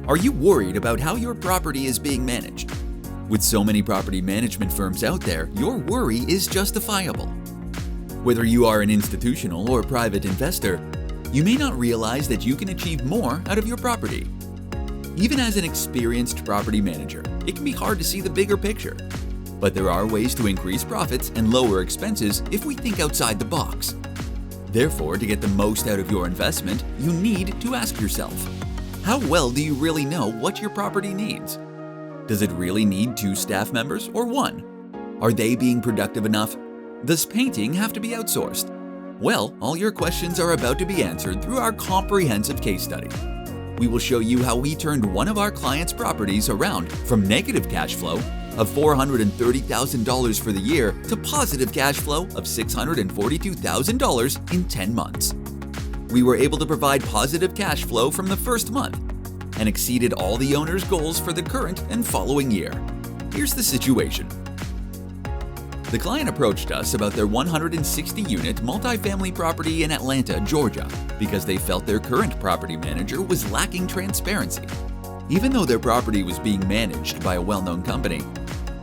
Are you worried about how your property is being managed? With so many property management firms out there, your worry is justifiable. Whether you are an institutional or private investor, you may not realize that you can achieve more out of your property. Even as an experienced property manager, it can be hard to see the bigger picture. But there are ways to increase profits and lower expenses if we think outside the box. Therefore, to get the most out of your investment, you need to ask yourself, how well do you really know what your property needs? Does it really need 2 staff members or 1? Are they being productive enough? Does painting have to be outsourced? Well, all your questions are about to be answered through our comprehensive case study. We will show you how we turned one of our clients' properties around from negative cash flow of $430,000 for the year to positive cash flow of $642,000 in 10 months. We were able to provide positive cash flow from the first month and exceeded all the owner's goals for the current and following year. Here's the situation. The client approached us about their 160-unit multifamily property in Atlanta, Georgia, because they felt their current property manager was lacking transparency. Even though their property was being managed by a well-known company,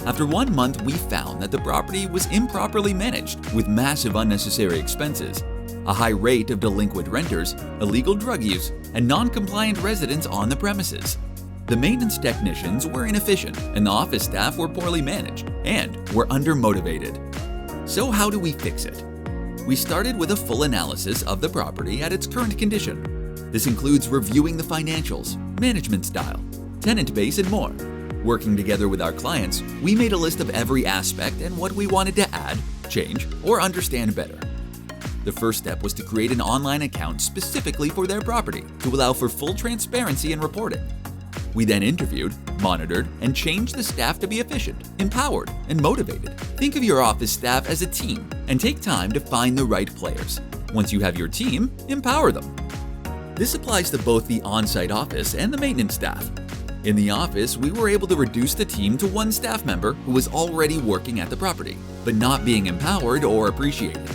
after 1 month we found that the property was improperly managed with massive unnecessary expenses, a high rate of delinquent renters, illegal drug use, and non-compliant residents on the premises. The maintenance technicians were inefficient, and the office staff were poorly managed and were undermotivated. So how do we fix it? We started with a full analysis of the property at its current condition. This includes reviewing the financials, management style, tenant base, and more. Working together with our clients, we made a list of every aspect and what we wanted to add, change, or understand better. The first step was to create an online account specifically for their property to allow for full transparency and reporting. We then interviewed, monitored, and changed the staff to be efficient, empowered, and motivated. Think of your office staff as a team and take time to find the right players. Once you have your team, empower them. This applies to both the on-site office and the maintenance staff. In the office, we were able to reduce the team to 1 staff member who was already working at the property, but not being empowered or appreciated.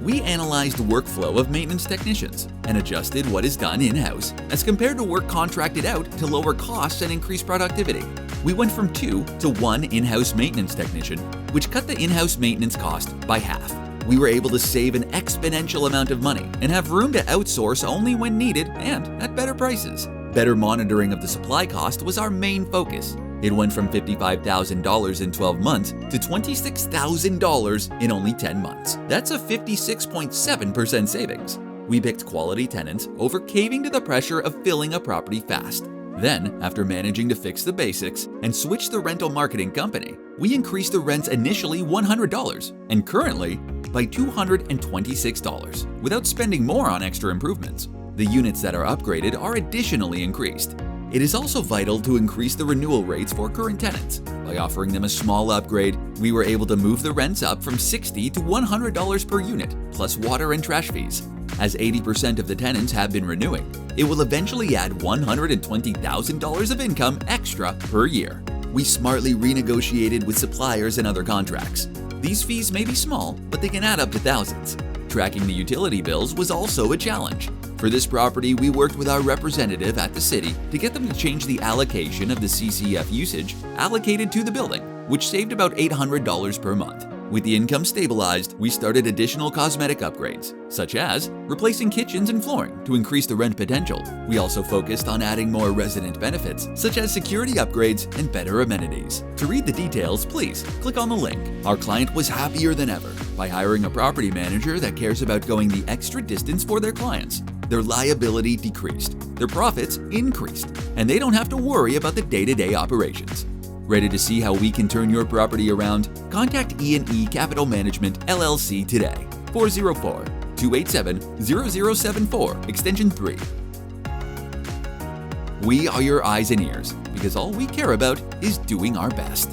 We analyzed the workflow of maintenance technicians and adjusted what is done in-house as compared to work contracted out to lower costs and increase productivity. We went from 2 to 1 in-house maintenance technician, which cut the in-house maintenance cost by half. We were able to save an exponential amount of money and have room to outsource only when needed and at better prices. Better monitoring of the supply cost was our main focus. It went from $55,000 in 12 months to $26,000 in only 10 months. That's a 56.7% savings. We picked quality tenants over caving to the pressure of filling a property fast. Then, after managing to fix the basics and switch the rental marketing company, we increased the rents initially $100 and currently by $226 without spending more on extra improvements. The units that are upgraded are additionally increased. It is also vital to increase the renewal rates for current tenants. By offering them a small upgrade, we were able to move the rents up from $60 to $100 per unit, plus water and trash fees. As 80% of the tenants have been renewing, it will eventually add $120,000 of income extra per year. We smartly renegotiated with suppliers and other contracts. These fees may be small, but they can add up to thousands. Tracking the utility bills was also a challenge. For this property, we worked with our representative at the city to get them to change the allocation of the CCF usage allocated to the building, which saved about $800 per month. With the income stabilized, we started additional cosmetic upgrades, such as replacing kitchens and flooring to increase the rent potential. We also focused on adding more resident benefits, such as security upgrades and better amenities. To read the details, please click on the link. Our client was happier than ever by hiring a property manager that cares about going the extra distance for their clients. Their liability decreased, their profits increased, and they don't have to worry about the day-to-day operations. Ready to see how we can turn your property around? Contact E&E Capital Management LLC today, 404-287-0074, extension 3. We are your eyes and ears because all we care about is doing our best.